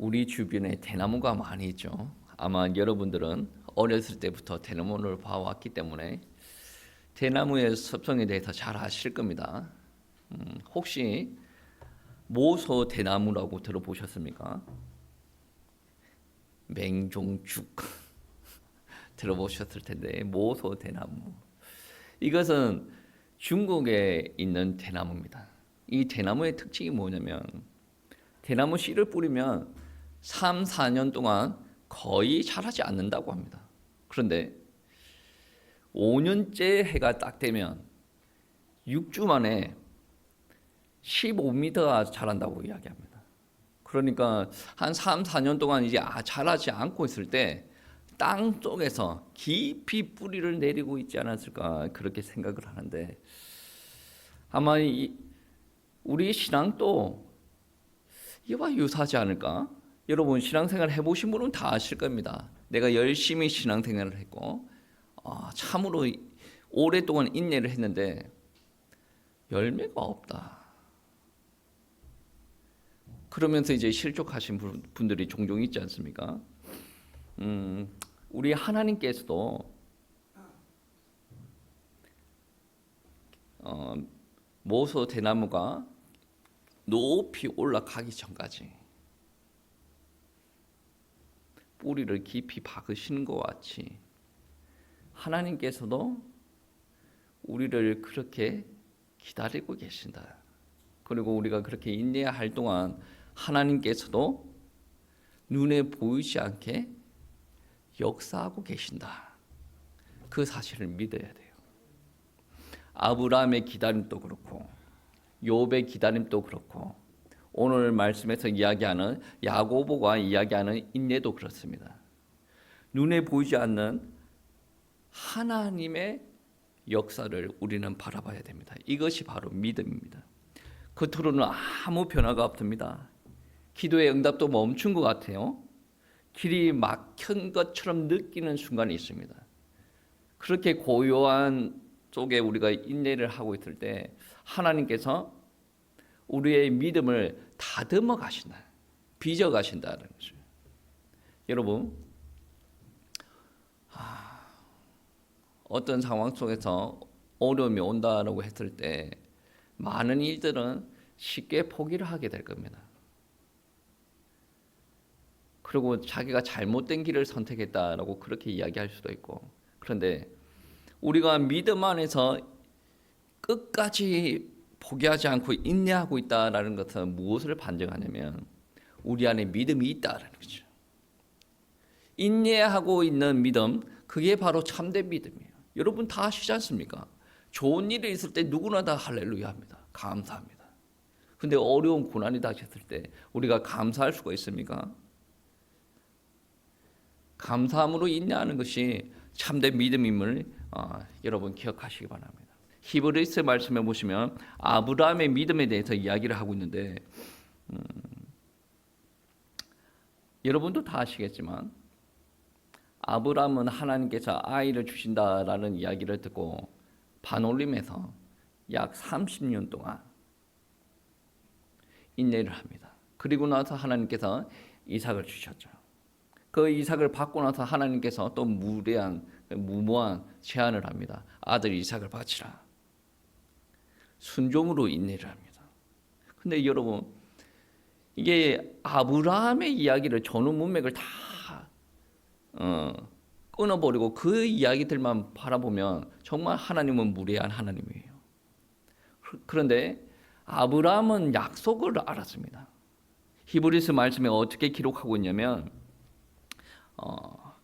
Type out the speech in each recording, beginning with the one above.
우리 주변에 대나무가 많이 있죠. 아마 여러분들은 어렸을 때부터 대나무를 봐왔기 때문에 대나무의 습성에 대해서 잘 아실 겁니다. 혹시 모소 대나무라고 들어보셨습니까? 맹종죽 들어보셨을 텐데 모소 대나무. 이것은 중국에 있는 대나무입니다. 이 대나무의 특징이 뭐냐면 대나무 씨를 뿌리면 3, 4년 동안 거의 자라지 않는다고 합니다. 그런데 5년째 해가 딱 되면 6주 만에 15m가 자란다고 이야기합니다. 그러니까 한 3, 4년 동안 이제 자라지 않고 있을 때 땅 속에서 깊이 뿌리를 내리고 있지 않았을까 그렇게 생각을 하는데 아마 우리 신앙도 이와 유사하지 않을까? 여러분 신앙생활 해보신 분은 다 아실 겁니다. 내가 열심히 신앙생활을 했고 참으로 오랫동안 인내를 했는데 열매가 없다. 그러면서 이제 실족하신 분들이 종종 있지 않습니까? 우리 하나님께서도 모소 대나무가 높이 올라가기 전까지 뿌리를 깊이 박으시는 것 같이 하나님께서도 우리를 그렇게 기다리고 계신다. 그리고 우리가 그렇게 인내할 동안 하나님께서도 눈에 보이지 않게 역사하고 계신다. 그 사실을 믿어야 돼요. 아브라함의 기다림도 그렇고 욥의 기다림도 그렇고 오늘 말씀에서 이야기하는 야고보가 이야기하는 인내도 그렇습니다. 눈에 보이지 않는 하나님의 역사를 우리는 바라봐야 됩니다. 이것이 바로 믿음입니다. 겉으로는 아무 변화가 없습니다. 기도의 응답도 멈춘 것 같아요. 길이 막힌 것처럼 느끼는 순간이 있습니다. 그렇게 고요한 쪽에 우리가 인내를 하고 있을 때 하나님께서 우리의 믿음을 다듬어 가신다. 빚어 가신다는 거죠. 여러분 어떤 상황 속에서 어려움이 온다라고 했을 때 많은 일들은 쉽게 포기를 하게 될 겁니다. 그리고 자기가 잘못된 길을 선택했다라고 그렇게 이야기할 수도 있고 그런데 우리가 믿음 안에서 끝까지 포기하지 않고 인내하고 있다라는 것은 무엇을 반증하냐면 우리 안에 믿음이 있다라는 거죠. 인내하고 있는 믿음 그게 바로 참된 믿음이에요. 여러분 다 아시지 않습니까? 좋은 일이 있을 때 누구나 다 할렐루야 합니다. 감사합니다. 근데 어려운 고난이 닥쳤을 때 우리가 감사할 수가 있습니까? 감사함으로 인내하는 것이 참된 믿음임을 여러분 기억하시기 바랍니다. 히브리서 말씀에 보시면 아브라함의 믿음에 대해서 이야기를 하고 있는데 여러분도 다 아시겠지만 아브라함은 하나님께서 아이를 주신다라는 이야기를 듣고 반올림에서 약 30년 동안 인내를 합니다. 그리고 나서 하나님께서 이삭을 주셨죠. 그 이삭을 받고 나서 하나님께서 또 무모한 제안을 합니다. 아들 이삭을 바치라. 순종으로 인내를 합니다. 근데 여러분 이게 아브라함의 이야기를 전후 문맥을 다 끊어버리고 그 이야기들만 바라보면 정말 하나님은 무례한 하나님이에요. 그런데 아브라함은 약속을 알았습니다. 히브리서 말씀에 어떻게 기록하고 있냐면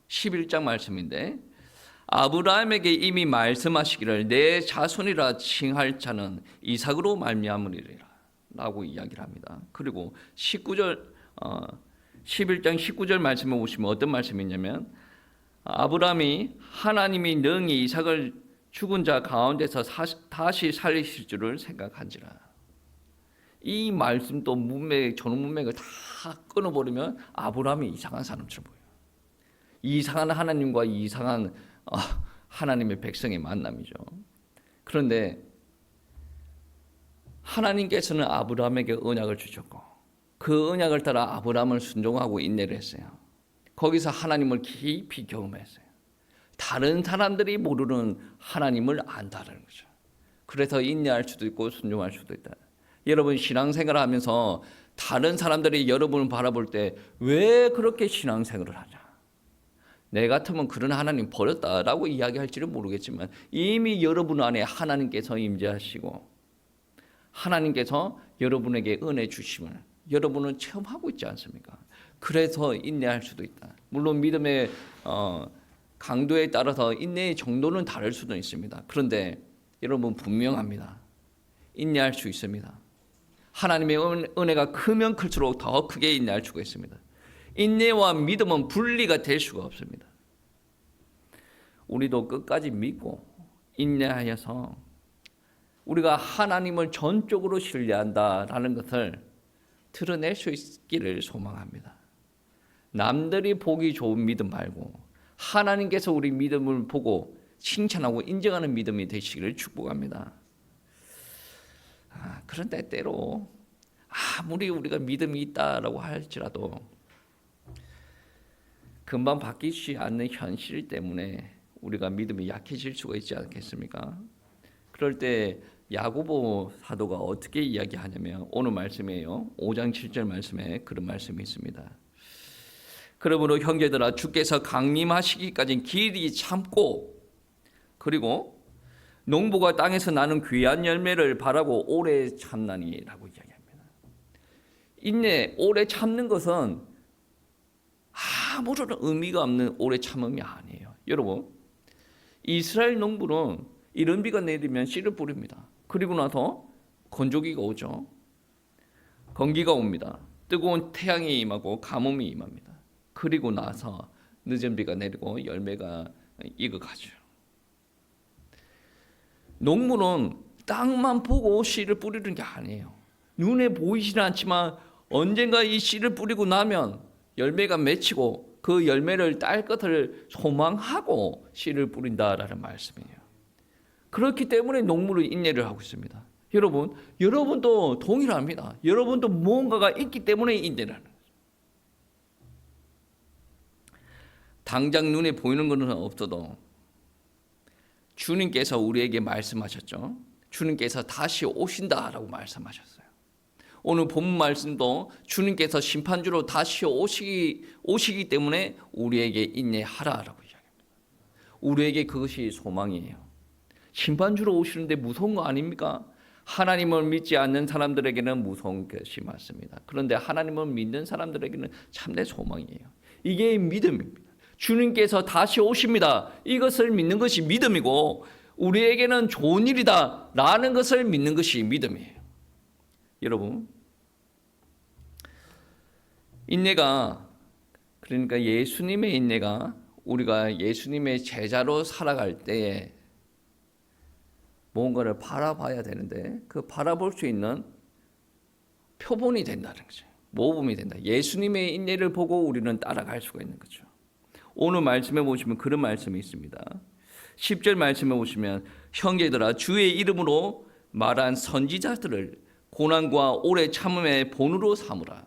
11장 말씀인데 아브라함에게 이미 말씀하시기를 내 자손이라 칭할 자는 이삭으로 말미암으리라 라고 이야기를 합니다. 그리고 11장 19절 말씀에 보시면 어떤 말씀이 있냐면 아브라함이 하나님이 능히 이삭을 죽은 자 가운데서 다시 살리실 줄을 생각한지라. 이 말씀도 전후 문맥을 다 끊어버리면 아브라함이 이상한 사람처럼 보여요. 이상한 하나님과 이상한 하나님의 백성의 만남이죠. 그런데 하나님께서는 아브라함에게 언약을 주셨고 그 언약을 따라 아브라함을 순종하고 인내를 했어요. 거기서 하나님을 깊이 경험했어요. 다른 사람들이 모르는 하나님을 안다는 거죠. 그래서 인내할 수도 있고 순종할 수도 있다. 여러분 신앙생활을 하면서 다른 사람들이 여러분을 바라볼 때 왜 그렇게 신앙생활을 하냐? 내 같으면 그런 하나님 버렸다라고 이야기할지는 모르겠지만 이미 여러분 안에 하나님께서 임재하시고 하나님께서 여러분에게 은혜 주심을 여러분은 체험하고 있지 않습니까? 그래서 인내할 수도 있다. 물론 믿음의 강도에 따라서 인내의 정도는 다를 수도 있습니다. 그런데 여러분 분명합니다. 인내할 수 있습니다. 하나님의 은혜가 크면 클수록 더 크게 인내할 수가 있습니다. 인내와 믿음은 분리가 될 수가 없습니다. 우리도 끝까지 믿고 인내하여서 우리가 하나님을 전적으로 신뢰한다라는 것을 드러낼 수 있기를 소망합니다. 남들이 보기 좋은 믿음 말고 하나님께서 우리 믿음을 보고 칭찬하고 인정하는 믿음이 되시기를 축복합니다. 그런데 때로 아무리 우리가 믿음이 있다라고 할지라도 금방 바뀌지 않는 현실 때문에 우리가 믿음이 약해질 수가 있지 않겠습니까? 그럴 때 야고보 사도가 어떻게 이야기하냐면 오늘 말씀이에요. 5장 7절 말씀에 그런 말씀이 있습니다. 그러므로 형제들아 주께서 강림하시기까지 길이 참고 그리고 농부가 땅에서 나는 귀한 열매를 바라고 오래 참나니라고 이야기합니다. 인내, 오래 참는 것은 아무런 의미가 없는 오래 참음이 아니에요. 여러분, 이스라엘 농부는 이른 비가 내리면 씨를 뿌립니다. 그리고 나서 건조기가 오죠. 건기가 옵니다. 뜨거운 태양이 임하고 가뭄이 임합니다. 그리고 나서 늦은 비가 내리고 열매가 익어가죠. 농부는 땅만 보고 씨를 뿌리는 게 아니에요. 눈에 보이지는 않지만 언젠가 이 씨를 뿌리고 나면 열매가 맺히고 그 열매를 딸 것을 소망하고 씨를 뿌린다라는 말씀이에요. 그렇기 때문에 농부는 인내를 하고 있습니다. 여러분도 동일합니다. 여러분도 무언가가 있기 때문에 인내를 하는 거죠. 당장 눈에 보이는 것은 없어도 주님께서 우리에게 말씀하셨죠. 주님께서 다시 오신다라고 말씀하셨어요. 오늘 본문 말씀도 주님께서 심판주로 다시 오시기 때문에 우리에게 인내하라라고 이야기합니다. 우리에게 그것이 소망이에요. 심판주로 오시는데 무서운 거 아닙니까? 하나님을 믿지 않는 사람들에게는 무서운 것이 맞습니다. 그런데 하나님을 믿는 사람들에게는 참된 소망이에요. 이게 믿음입니다. 주님께서 다시 오십니다. 이것을 믿는 것이 믿음이고 우리에게는 좋은 일이다 라는 것을 믿는 것이 믿음이에요. 여러분, 인내가 그러니까 예수님의 인내가 우리가 예수님의 제자로 살아갈 때에 뭔가를 바라봐야 되는데 그 바라볼 수 있는 표본이 된다는 거죠. 모범이 된다. 예수님의 인내를 보고 우리는 따라갈 수가 있는 거죠. 오늘 말씀에 보시면 그런 말씀이 있습니다. 10절 말씀에 보시면 형제들아 주의 이름으로 말한 선지자들을 고난과 오래 참음의 본으로 삼으라.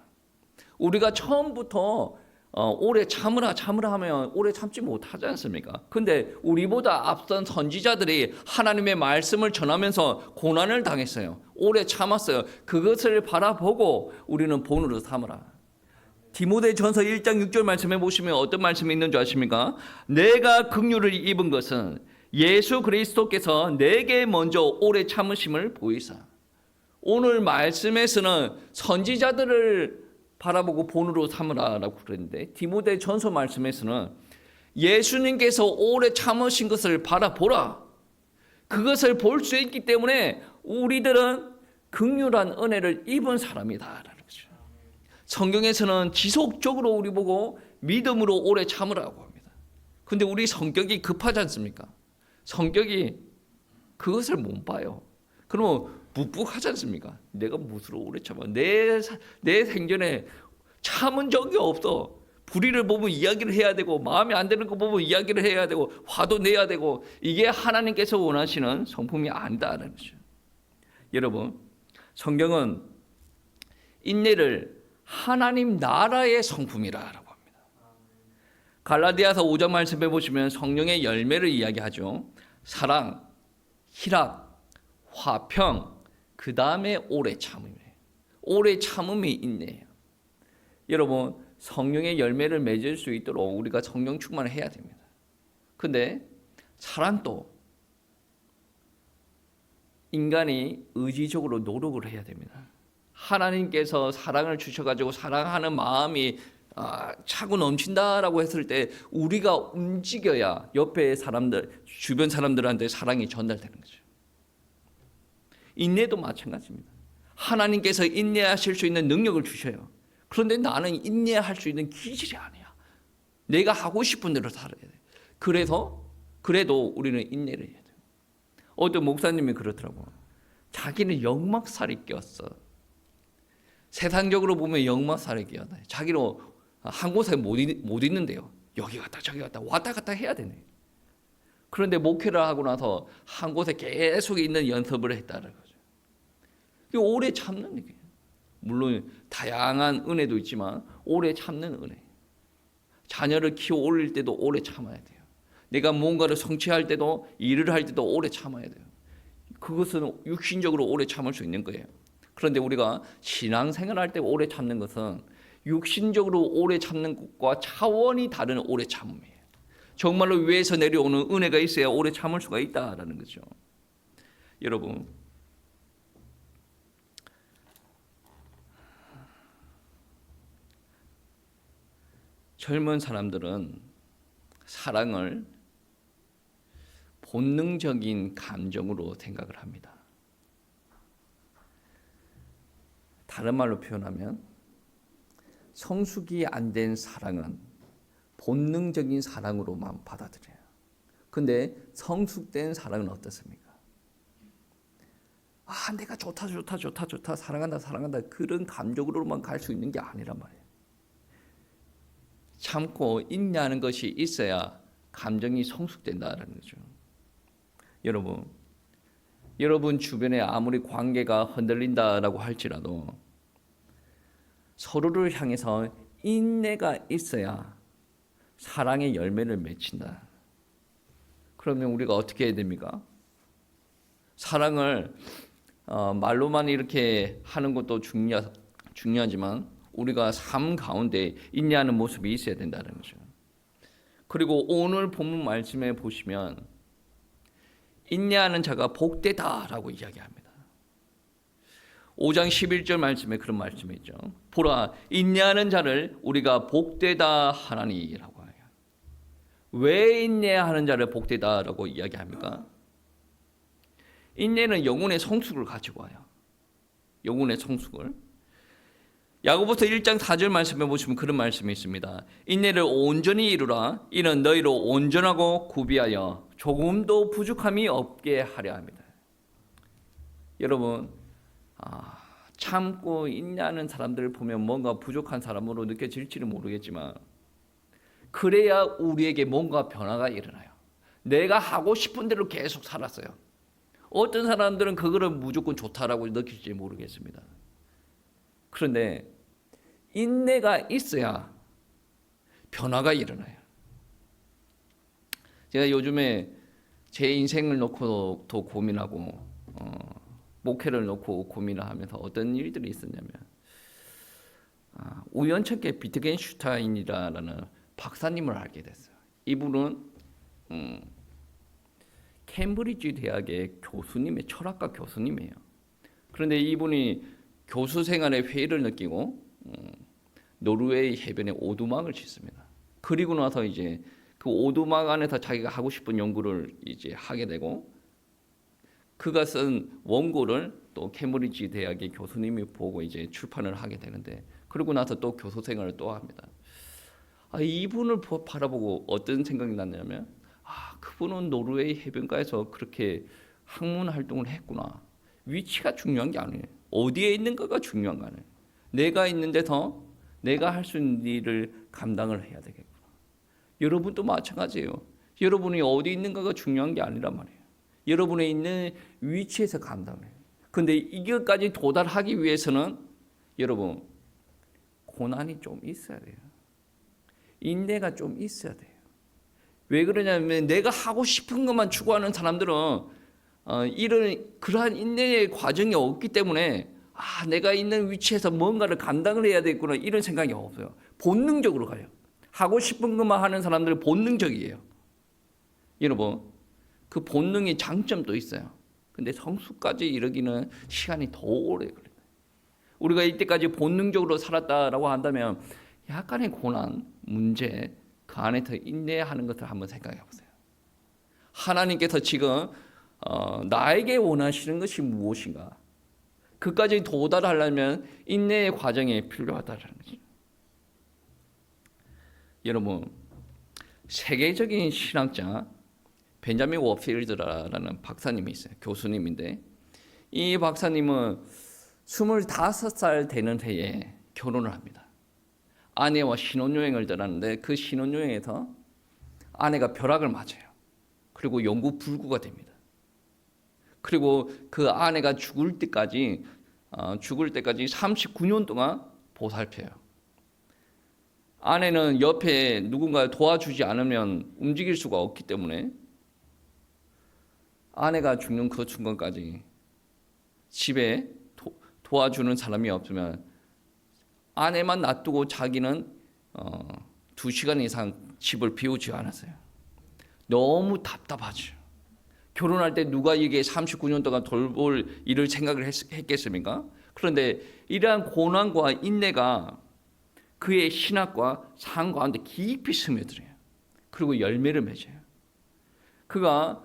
우리가 처음부터 오래 참으라 하면 오래 참지 못하지 않습니까? 근데 우리보다 앞선 선지자들이 하나님의 말씀을 전하면서 고난을 당했어요. 오래 참았어요. 그것을 바라보고 우리는 본으로 삼으라. 디모데전서 1장 6절 말씀해 보시면 어떤 말씀이 있는 줄 아십니까? 내가 긍휼을 입은 것은 예수 그리스도께서 내게 먼저 오래 참으심을 보이사. 오늘 말씀에서는 선지자들을 바라보고 본으로 삼으라라고 그랬는데 디모데전서 말씀에서는 예수님께서 오래 참으신 것을 바라보라. 그것을 볼 수 있기 때문에 우리들은 긍휼한 은혜를 입은 사람이다라는 거죠. 성경에서는 지속적으로 우리 보고 믿음으로 오래 참으라고 합니다. 근데 우리 성격이 급하지 않습니까? 성격이 그것을 못 봐요. 그러면 묵묵하지 않습니까? 내가 무엇으로 오래 참아? 내 생전에 참은 적이 없어. 불의를 보면 이야기를 해야 되고 마음에 안 드는 거 보면 이야기를 해야 되고 화도 내야 되고 이게 하나님께서 원하시는 성품이 아니다라는 거죠. 여러분, 성경은 인내를 하나님 나라의 성품이라고 합니다. 갈라디아서 5장 말씀해 보시면 성령의 열매를 이야기하죠. 사랑, 희락, 화평, 그 다음에 오래 참음이에요. 오래 참음이 있네요. 여러분, 성령의 열매를 맺을 수 있도록 우리가 성령 충만을 해야 됩니다. 근데 사랑도 인간이 의지적으로 노력을 해야 됩니다. 하나님께서 사랑을 주셔가지고 사랑하는 마음이 차고 넘친다라고 했을 때 우리가 움직여야 옆에 사람들, 주변 사람들한테 사랑이 전달되는 거죠. 인내도 마찬가지입니다. 하나님께서 인내하실 수 있는 능력을 주셔요. 그런데 나는 인내할 수 있는 기질이 아니야. 내가 하고 싶은 대로 살아야 돼. 그래도 우리는 인내를 해야 돼요. 어떤 목사님이 그렇더라고. 자기는 역막살이 꼈어. 세상적으로 보면 역막살이 껴요. 자기는 한 곳에 못 있는데요. 여기 갔다 저기 갔다 왔다 갔다 해야 되네. 그런데 목회를 하고 나서 한 곳에 계속 있는 연습을 했다는 거죠. 오래 참는 얘기예요. 물론 다양한 은혜도 있지만 오래 참는 은혜. 자녀를 키워 올릴 때도 오래 참아야 돼요. 내가 뭔가를 성취할 때도, 일을 할 때도 오래 참아야 돼요. 그것은 육신적으로 오래 참을 수 있는 거예요. 그런데 우리가 신앙생활할 때 오래 참는 것은 육신적으로 오래 참는 것과 차원이 다른 오래 참음이에요. 정말로 위에서 내려오는 은혜가 있어야 오래 참을 수가 있다라는 거죠. 여러분, 젊은 사람들은 사랑을 본능적인 감정으로 생각을 합니다. 다른 말로 표현하면 성숙이 안 된 사랑은 본능적인 사랑으로만 받아들여요. 근데 성숙된 사랑은 어떻습니까? 내가 좋다 사랑한다 그런 감정으로만 갈 수 있는 게 아니란 말이에요. 참고 인내하는 것이 있어야 감정이 성숙된다라는 거죠. 여러분 주변에 아무리 관계가 흔들린다라고 할지라도 서로를 향해서 인내가 있어야 사랑의 열매를 맺힌다. 그러면 우리가 어떻게 해야 됩니까? 사랑을 말로만 이렇게 하는 것도 중요하지만 우리가 삶 가운데 인내하는 모습이 있어야 된다는 거죠. 그리고 오늘 본문 말씀에 보시면 인내하는 자가 복되다라고 이야기합니다. 5장 11절 말씀에 그런 말씀이 있죠. 보라, 인내하는 자를 우리가 복되다 하나니라고 해요. 왜 인내하는 자를 복되다라고 이야기합니까? 인내는 영혼의 성숙을 가지고 와요. 영혼의 성숙을. 야고보서 1장 4절 말씀에 보시면 그런 말씀이 있습니다. 인내를 온전히 이루라. 이는 너희로 온전하고 구비하여 조금도 부족함이 없게 하려 합니다. 여러분, 참고 인내하는 사람들을 보면 뭔가 부족한 사람으로 느껴질지는 모르겠지만 그래야 우리에게 뭔가 변화가 일어나요. 내가 하고 싶은 대로 계속 살았어요. 어떤 사람들은 그거를 무조건 좋다라고 느낄지 모르겠습니다. 그런데 인내가 있어야 변화가 일어나요. 제가 요즘에 제 인생을 놓고도 고민하고 목회를 놓고 고민을 하면서 어떤 일들이 있었냐면 우연찮게 비트겐슈타인이라는 박사님을 알게 됐어요. 이분은 캠브리지 대학의 교수님의 철학과 교수님이에요. 그런데 이분이 교수 생활의 회의를 느끼고 노르웨이 해변에 오두막을 짓습니다. 그리고 나서 이제 그 오두막 안에서 자기가 하고 싶은 연구를 이제 하게 되고 그가 쓴 원고를 또 캠브리지 대학의 교수님이 보고 이제 출판을 하게 되는데 그러고 나서 또 교수 생활을 또 합니다. 이분을 바라보고 어떤 생각이 났냐면 그분은 노르웨이 해변가에서 그렇게 학문 활동을 했구나. 위치가 중요한 게 아니에요. 어디에 있는가가 중요한 거 아니에요. 내가 있는 데서 내가 할 수 있는 일을 감당을 해야 되겠구나. 여러분도 마찬가지예요. 여러분이 어디 있는가가 중요한 게 아니란 말이에요. 여러분의 있는 위치에서 감당을 해요. 그런데 이것까지 도달하기 위해서는 여러분 고난이 좀 있어야 돼요. 인내가 좀 있어야 돼요. 왜 그러냐면 내가 하고 싶은 것만 추구하는 사람들은 그러한 인내의 과정이 없기 때문에 내가 있는 위치에서 뭔가를 감당을 해야 되겠구나 이런 생각이 없어요. 본능적으로 가요. 하고 싶은 것만 하는 사람들은 본능적이에요. 여러분, 그 본능의 장점도 있어요. 근데 성숙까지 이르기는 시간이 더 오래 걸려요. 우리가 이때까지 본능적으로 살았다라고 한다면 약간의 고난, 문제 그 안에 더 인내하는 것을 한번 생각해 보세요. 하나님께서 지금 나에게 원하시는 것이 무엇인가? 그까지 도달하려면 인내의 과정이 필요하다는 거죠. 여러분, 세계적인 신학자 벤자민 워필드라는 박사님이 있어요. 교수님인데 이 박사님은 25살 되는 해에 결혼을 합니다. 아내와 신혼여행을 떠나는데 그 신혼여행에서 아내가 벼락을 맞아요. 그리고 영구 불구가 됩니다. 그리고 그 아내가 죽을 때까지 39년 동안 보살펴요. 아내는 옆에 누군가 도와주지 않으면 움직일 수가 없기 때문에 아내가 죽는 그 순간까지 집에 도와주는 사람이 없으면 아내만 놔두고 자기는 2시간 이상 집을 비우지 않았어요. 너무 답답하죠. 결혼할 때 누가 이게 39년 동안 돌볼 일을 생각을 했겠습니까? 그런데 이러한 고난과 인내가 그의 신학과 삶 가운데 깊이 스며들어요. 그리고 열매를 맺어요. 그가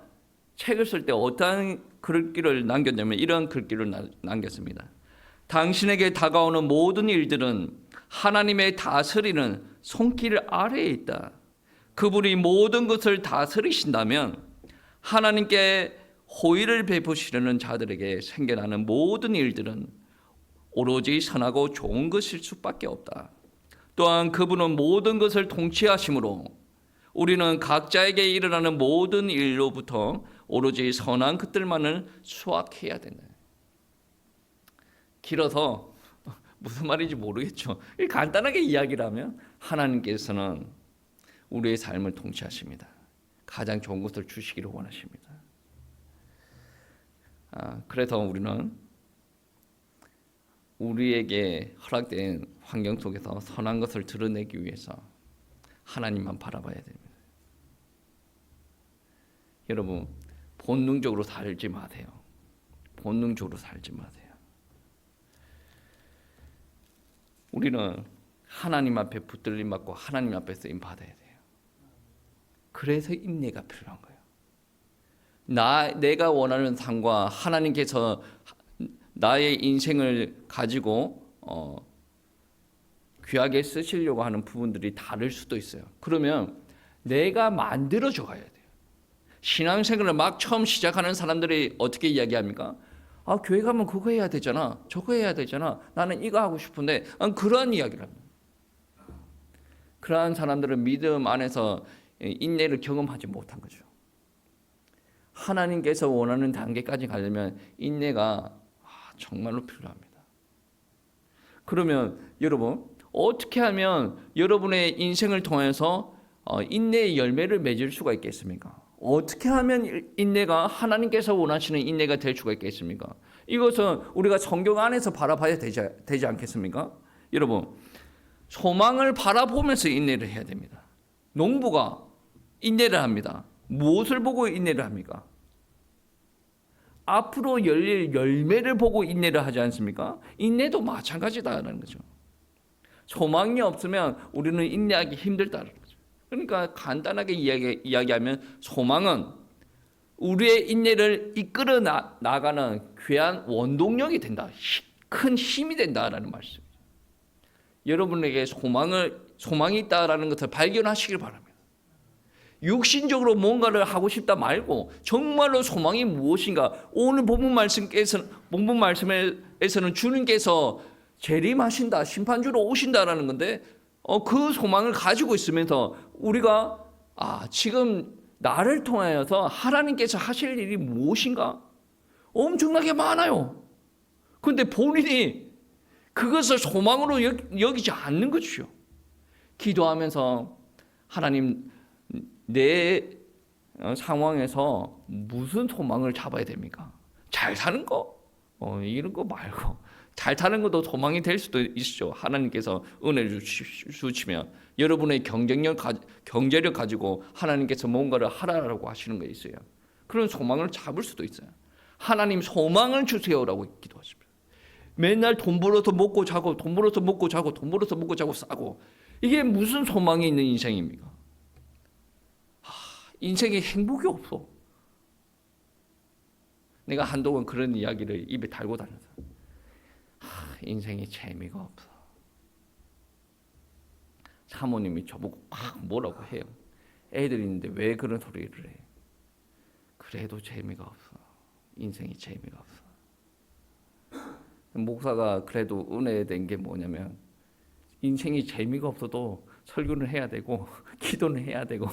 책을 쓸 때 어떠한 글귀를 남겼냐면 이런 글귀를 남겼습니다. 당신에게 다가오는 모든 일들은 하나님의 다스리는 손길 아래에 있다. 그분이 모든 것을 다스리신다면 하나님께 호의를 베푸시려는 자들에게 생겨나는 모든 일들은 오로지 선하고 좋은 것일 수밖에 없다. 또한 그분은 모든 것을 통치하심으로 우리는 각자에게 일어나는 모든 일로부터 오로지 선한 것들만을 수확해야 된다. 길어서 무슨 말인지 모르겠죠. 간단하게 이야기를 하면 하나님께서는 우리의 삶을 통치하십니다. 가장 좋은 것을 주시기를 원하십니다. 그래서 우리는 우리에게 허락된 환경 속에서 선한 것을 드러내기 위해서 하나님만 바라봐야 됩니다. 여러분, 본능적으로 살지 마세요. 본능적으로 살지 마세요. 우리는 하나님 앞에 붙들림 받고 하나님 앞에 쓰임 받아야 돼요. 그래서 인내가 필요한 거예요. 내가 원하는 삶과 하나님께서 나의 인생을 가지고 귀하게 쓰시려고 하는 부분들이 다를 수도 있어요. 그러면 내가 만들어줘 가야 돼요. 신앙생활을 막 처음 시작하는 사람들이 어떻게 이야기합니까? 교회 가면 그거 해야 되잖아. 저거 해야 되잖아. 나는 이거 하고 싶은데 그런 이야기를 합니다. 그러한 사람들은 믿음 안에서 인내를 경험하지 못한 거죠. 하나님께서 원하는 단계까지 가려면 인내가 정말로 필요합니다. 그러면 여러분 어떻게 하면 여러분의 인생을 통해서 인내의 열매를 맺을 수가 있겠습니까? 어떻게 하면 인내가 하나님께서 원하시는 인내가 될 수가 있겠습니까? 이것은 우리가 성경 안에서 바라봐야 되지 않겠습니까? 여러분, 소망을 바라보면서 인내를 해야 됩니다. 농부가 인내를 합니다. 무엇을 보고 인내를 합니까? 앞으로 열릴 열매를 보고 인내를 하지 않습니까? 인내도 마찬가지다라는 거죠. 소망이 없으면 우리는 인내하기 힘들다는 거죠. 그러니까 간단하게 이야기하면 소망은 우리의 인내를 이끌어 나가는 귀한 원동력이 된다. 큰 힘이 된다라는 말씀이죠. 여러분에게 소망이 있다라는 것을 발견하시길 바랍니다. 육신적으로 뭔가를 하고 싶다 말고 정말로 소망이 무엇인가? 오늘 본문 말씀에서는 주님께서 재림하신다, 심판주로 오신다라는 건데 그 소망을 가지고 있으면서 우리가 지금 나를 통하여서 하나님께서 하실 일이 무엇인가? 엄청나게 많아요. 그런데 본인이 그것을 소망으로 여기지 않는 것이요. 기도하면서 하나님 내 상황에서 무슨 소망을 잡아야 됩니까? 잘 사는 거? 이런 거 말고 잘 사는 것도 소망이 될 수도 있죠. 하나님께서 은혜를 주시면 여러분의 경제력 가지고 하나님께서 뭔가를 하라라고 하시는 게 있어요. 그런 소망을 잡을 수도 있어요. 하나님 소망을 주세요라고 기도하십니다. 맨날 돈 벌어서 먹고 자고 돈 벌어서 먹고 자고 돈 벌어서 먹고 자고 싸고 이게 무슨 소망이 있는 인생입니까? 인생에 행복이 없어. 내가 한동안 그런 이야기를 입에 달고 다녔어. 인생에 재미가 없어. 사모님이 저보고 막 뭐라고 해요. 애들이 있는데 왜 그런 소리를 해. 그래도 재미가 없어. 인생이 재미가 없어. 목사가 그래도 은혜된 게 뭐냐면 인생이 재미가 없어도 설교는 해야 되고 기도는 해야 되고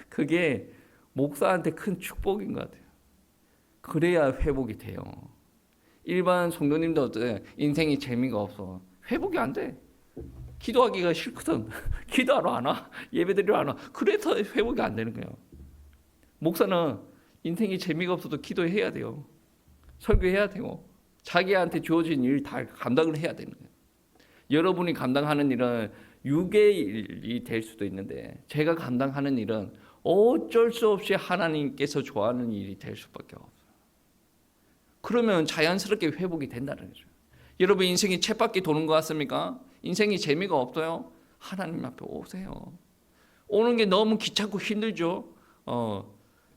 그게 목사한테 큰 축복인 것 같아요. 그래야 회복이 돼요. 일반 성도님도 어때? 인생이 재미가 없어. 회복이 안 돼. 기도하기가 싫거든. 기도하러 안 와. 예배드리러 안 와. 그래서 회복이 안 되는 거예요. 목사는 인생이 재미가 없어도 기도해야 돼요. 설교해야 되고 자기한테 주어진 일 다 감당을 해야 되는 거예요. 여러분이 감당하는 일은 육의 일이 될 수도 있는데 제가 감당하는 일은 어쩔 수 없이 하나님께서 좋아하는 일이 될 수밖에 없어요. 그러면 자연스럽게 회복이 된다는 거죠. 여러분 인생이 쳇바퀴 도는 것 같습니까? 인생이 재미가 없어요? 하나님 앞에 오세요. 오는 게 너무 귀찮고 힘들죠?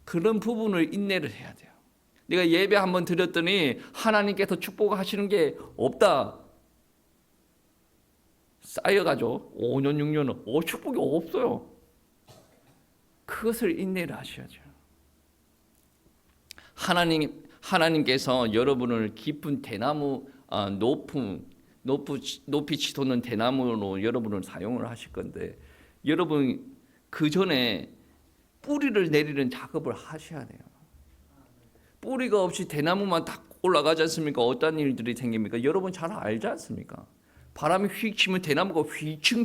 그런 부분을 인내를 해야 돼요. 내가 예배 한번 드렸더니 하나님께서 축복하시는 게 없다. 쌓여가지고 5년 6년은 축복이 없어요. 그것을 인내를 하셔야죠. 하나님께서 여러분을 깊은 대나무 높이 치솟는 대나무로 여러분을 사용을 하실 건데 여러분 그 전에 뿌리를 내리는 작업을 하셔야 돼요. 뿌리가 없이 대나무만 딱 올라가지 않습니까? 어떤 일들이 생깁니까? 여러분 잘 알지 않습니까? 바람이 휙 치면 대나무가 휘층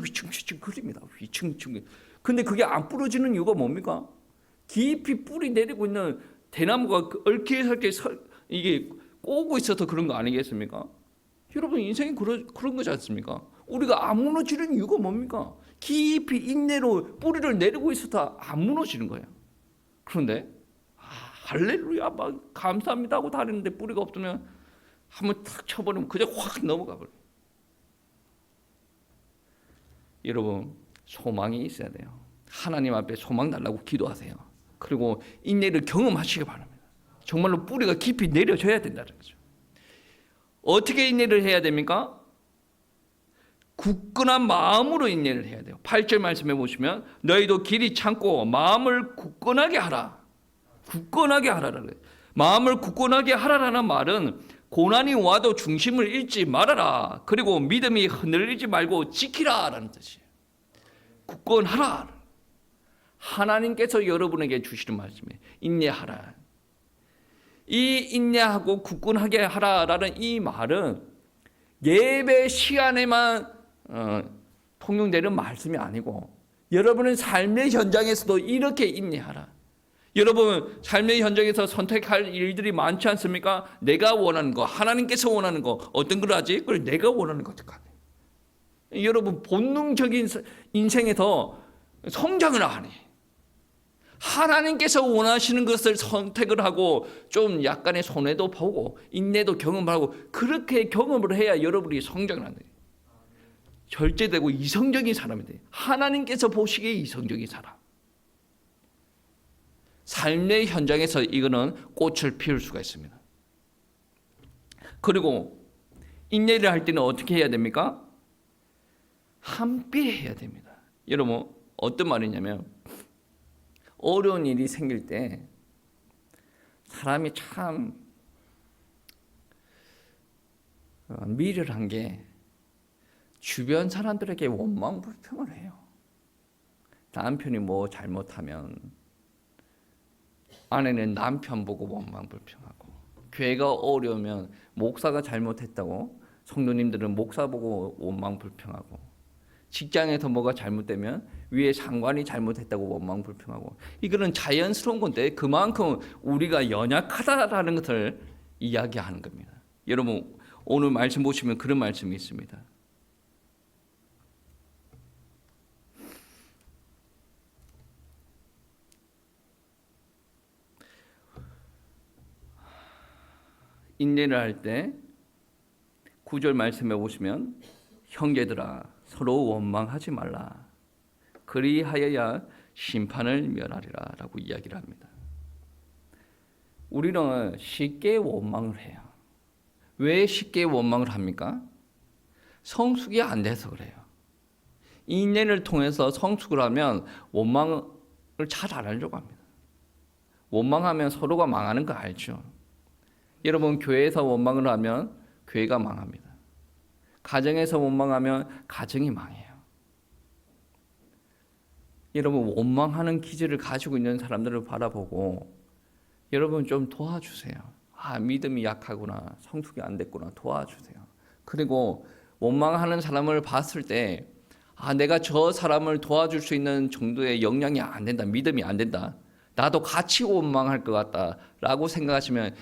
그립니다. 휘층. 근데 그게 안 부러지는 이유가 뭡니까? 깊이 뿌리 내리고 있는 대나무가 얼키설키 이게 꼬고 있어서 그런 거 아니겠습니까? 여러분 인생이 그런 거지 않습니까? 우리가 안 무너지는 이유가 뭡니까? 깊이 인내로 뿌리를 내리고 있어서 안 무너지는 거예요. 그런데 할렐루야 막 감사합니다 하고 다니는데 뿌리가 없으면 한번 탁 쳐버리면 그냥 확 넘어가 버려요. 여러분 소망이 있어야 돼요. 하나님 앞에 소망 달라고 기도하세요. 그리고 인내를 경험하시기 바랍니다. 정말로 뿌리가 깊이 내려져야 된다는 거죠. 어떻게 인내를 해야 됩니까? 굳건한 마음으로 인내를 해야 돼요. 8절 말씀해 보시면 너희도 길이 참고 마음을 굳건하게 하라. 굳건하게 하라라는 거예요. 마음을 굳건하게 하라라는 말은 고난이 와도 중심을 잃지 말아라. 그리고 믿음이 흔들리지 말고 지키라라는 뜻이에요. 굳건하라. 하나님께서 여러분에게 주시는 말씀이에요. 인내하라. 이 인내하고 굳건하게 하라라는 이 말은 예배 시간에만 통용되는 말씀이 아니고 여러분은 삶의 현장에서도 이렇게 인내하라. 여러분 삶의 현장에서 선택할 일들이 많지 않습니까? 내가 원하는 거, 하나님께서 원하는 거 어떤 걸 하지? 그걸 내가 원하는 거 어떡하네. 여러분 본능적인 인생에서 성장을 하니 하나님께서 원하시는 것을 선택을 하고 좀 약간의 손해도 보고 인내도 경험하고 그렇게 경험을 해야 여러분이 성장을 하는 거예요. 절제되고 이성적인 사람이 돼요. 하나님께서 보시기에 이성적인 사람. 삶의 현장에서 이거는 꽃을 피울 수가 있습니다. 그리고 인내를 할 때는 어떻게 해야 됩니까? 함께 해야 됩니다. 여러분 어떤 말이냐면 어려운 일이 생길 때 사람이 참 미련한 게 주변 사람들에게 원망 불평을 해요. 남편이 뭐 잘못하면 아내는 남편 보고 원망 불평하고 교회가 어려우면 목사가 잘못했다고 성도님들은 목사 보고 원망 불평하고, 직장에서 뭐가 잘못되면 위에 상관이 잘못했다고 원망 불평하고, 이거는 자연스러운 건데 그만큼 우리가 연약하다라는 것을 이야기하는 겁니다. 여러분 오늘 말씀 보시면 그런 말씀이 있습니다. 인내를 할 때 9절 말씀해 보시면 형제들아 서로 원망하지 말라. 그리하여야 심판을 면하리라 라고 이야기를 합니다. 우리는 쉽게 원망을 해요. 왜 쉽게 원망을 합니까? 성숙이 안 돼서 그래요. 인내를 통해서 성숙을 하면 원망을 잘 안 하려고 합니다. 원망하면 서로가 망하는 거 알죠? 여러분 교회에서 원망을 하면 교회가 망합니다. 가정에서 원망하면 가정이 망해요. 여러분 원망하는 기질을 가지고 있는 사람들을 바라보고 여러분 좀 도와주세요. 아, 믿음이 약하구나, 성숙이 안 됐구나, 도와주세요. 그리고 원망하는 사람을 봤을 때 아, 내가 저 사람을 도와줄 수 있는 정도의 역량이 안 된다, 믿음이 안 된다, 나도 같이 원망할 것 같다라고 생각하시면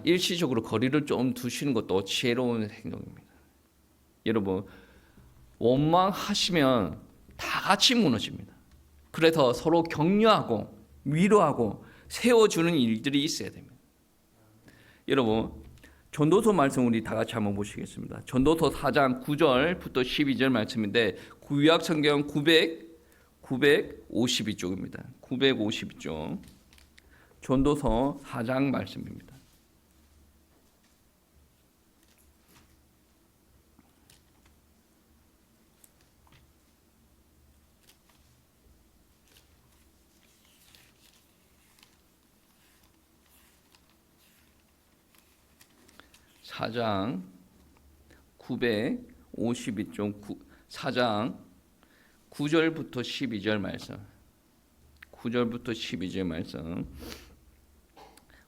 일시적으로 거리를 좀 두시는 것도 지혜로운 행동입니다. 여러분 원망하시면 다 같이 무너집니다. 그래서 서로 격려하고 위로하고 세워주는 일들이 있어야 됩니다. 여러분 전도서 말씀 우리 다 같이 한번 보시겠습니다. 전도서 4장 9절부터 12절 말씀인데 구약 성경 952쪽입니다. 952쪽 전도서 4장 말씀입니다. 사장 952쪽 4장 9절부터 12절 말씀 9절부터 12절 말씀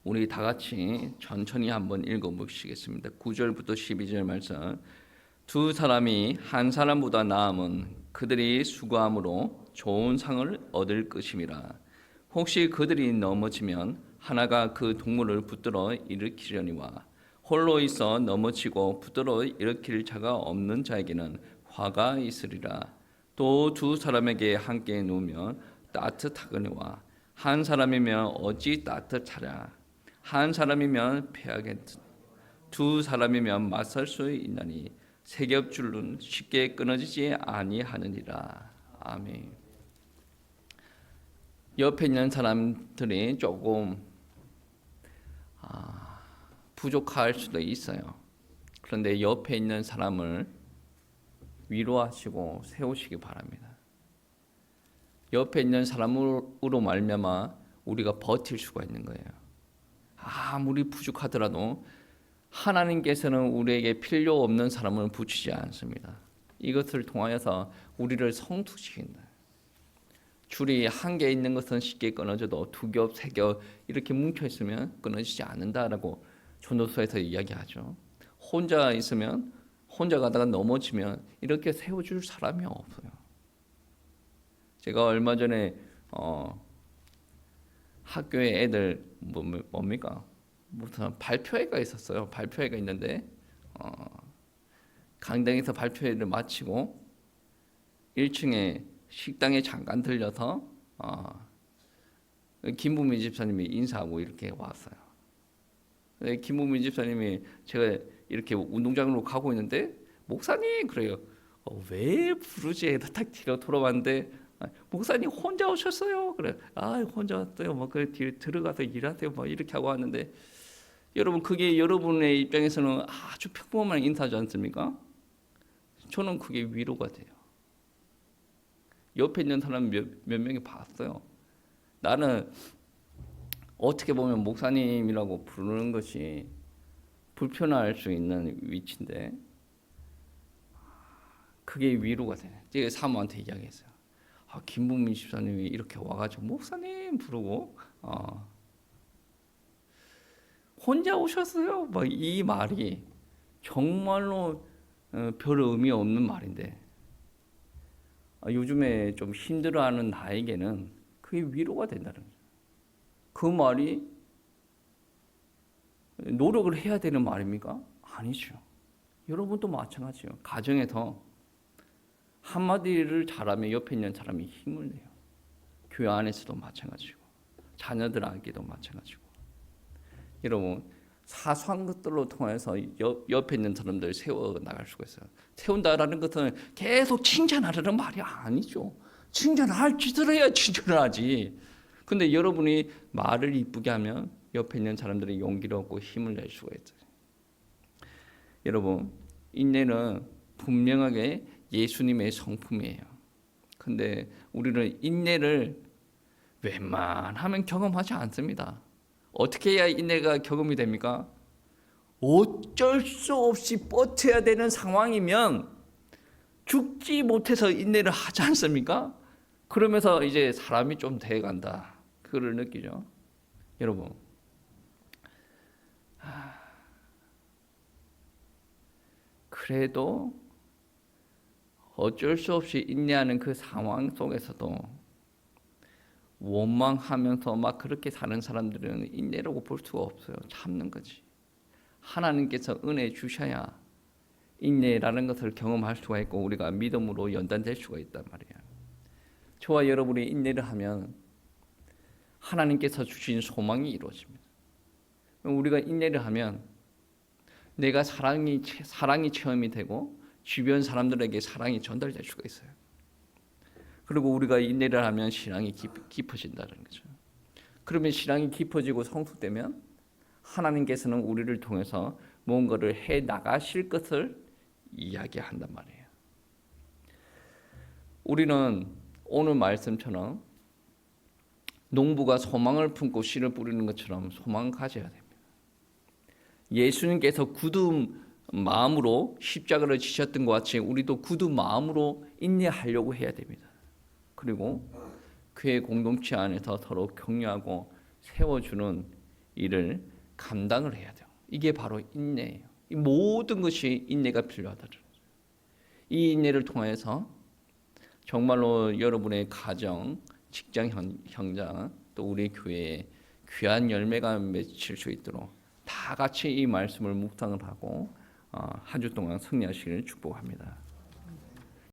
우리 다 같이 천천히 한번 읽어보시겠습니다. 9절부터 12절 말씀 두 사람이 한 사람보다 나음은 그들이 수고함으로 좋은 상을 얻을 것임이라. 혹시 그들이 넘어지면 하나가 그 동물을 붙들어 일으키려니와 홀로 있어 넘어지고 붙들어 일으킬 자가 없는 자에게는 화가 있으리라. 또 두 사람에게 함께 누우면 따뜻하거니와 한 사람이면 어찌 따뜻하랴. 한 사람이면 패하겠 두 사람이면 맞설 수 있나니 세 겹줄은 쉽게 끊어지지 아니하느니라. 아멘. 옆에 있는 사람들이 조금 부족할 수도 있어요. 그런데 옆에 있는 사람을 위로하시고 세우시기 바랍니다. 옆에 있는 사람으로 말미암아 우리가 버틸 수가 있는 거예요. 아무리 부족하더라도 하나님께서는 우리에게 필요 없는 사람을 붙이지 않습니다. 이것을 통하여서 우리를 성숙시킨다. 줄이 한 개 있는 것은 쉽게 끊어져도 두 겹, 세 겹 이렇게 뭉쳐 있으면 끊어지지 않는다라고 전도서에서 이야기하죠. 혼자 있으면 혼자 가다가 넘어지면 이렇게 세워줄 사람이 없어요. 제가 얼마 전에 학교에 애들 뭡니까? 무슨 발표회가 있었어요. 발표회가 있는데 강당에서 발표회를 마치고 1층에 식당에 잠깐 들려서 김부민 집사님이 인사하고 이렇게 왔어요. 김부민 집사님이 제가 이렇게 운동장으로 가고 있는데 목사님 그래요. 왜 부르지? 딱 뒤로 돌아봤는데 목사님 혼자 오셨어요. 그래. 혼자 왔어요. 그 뒤에 들어가서 일하세요. 이렇게 하고 왔는데 여러분 그게 여러분의 입장에서는 아주 평범한 인사지 않습니까? 저는 그게 위로가 돼요. 옆에 있는 사람 몇 명이 봤어요. 나는 어떻게 보면 목사님이라고 부르는 것이 불편할 수 있는 위치인데 그게 위로가 되네. 제가 사모한테 이야기했어요. 김부민 집사님이 이렇게 와가지고 목사님 부르고 혼자 오셨어요? 이 말이 정말로 별 의미 없는 말인데 요즘에 좀 힘들어하는 나에게는 그게 위로가 된다는 거죠. 그 말이 노력을 해야 되는 말입니까? 아니죠. 여러분도 마찬가지예요. 가정에서 한마디를 잘하면 옆에 있는 사람이 힘을 내요. 교회 안에서도 마찬가지고 자녀들에게도 마찬가지고. 여러분 사소한 것들로 통해서 옆에 있는 사람들 세워나갈 수가 있어요. 세운다라는 것은 계속 칭찬하려는 말이 아니죠. 칭찬할 짓을 해야 칭찬을 하지. 근데 여러분이 말을 이쁘게 하면 옆에 있는 사람들이 용기를 얻고 힘을 낼 수가 있어요. 여러분 인내는 분명하게 예수님의 성품이에요. 근데 우리는 인내를 웬만하면 경험하지 않습니다. 어떻게 해야 인내가 경험이 됩니까? 어쩔 수 없이 버텨야 되는 상황이면 죽지 못해서 인내를 하지 않습니까? 그러면서 이제 사람이 좀 돼간다. 그걸 느끼죠. 여러분, 그래도 어쩔 수 없이 인내하는 그 상황 속에서도 원망하면서 막 그렇게 사는 사람들은 인내라고 볼 수가 없어요. 참는 거지. 하나님께서 은혜 주셔야 인내라는 것을 경험할 수가 있고 우리가 믿음으로 연단될 수가 있단 말이에요. 저와 여러분이 인내를 하면 하나님께서 주신 소망이 이루어집니다. 우리가 인내를 하면 내가 사랑이 체험이 되고 주변 사람들에게 사랑이 전달될 수가 있어요. 그리고 우리가 인내를 하면 신앙이 깊어진다는 거죠. 그러면 신앙이 깊어지고 성숙되면 하나님께서는 우리를 통해서 뭔가를 해 나가실 것을 이야기한단 말이에요. 우리는 오늘 말씀처럼 농부가 소망을 품고 씨를 뿌리는 것처럼 소망을 가져야 됩니다. 예수님께서 굳은 마음으로 십자가를 지셨던 것 같이 우리도 굳은 마음으로 인내하려고 해야 됩니다. 그리고 교회 공동체 안에서 서로 격려하고 세워주는 일을 감당을 해야 돼요. 이게 바로 인내예요. 이 모든 것이 인내가 필요하다는 거죠. 이 인내를 통해서 정말로 여러분의 가정, 직장 현장, 또 우리 교회에 귀한 열매가 맺힐 수 있도록 다 같이 이 말씀을 묵상을 하고 한 주 동안 승리하시기를 축복합니다.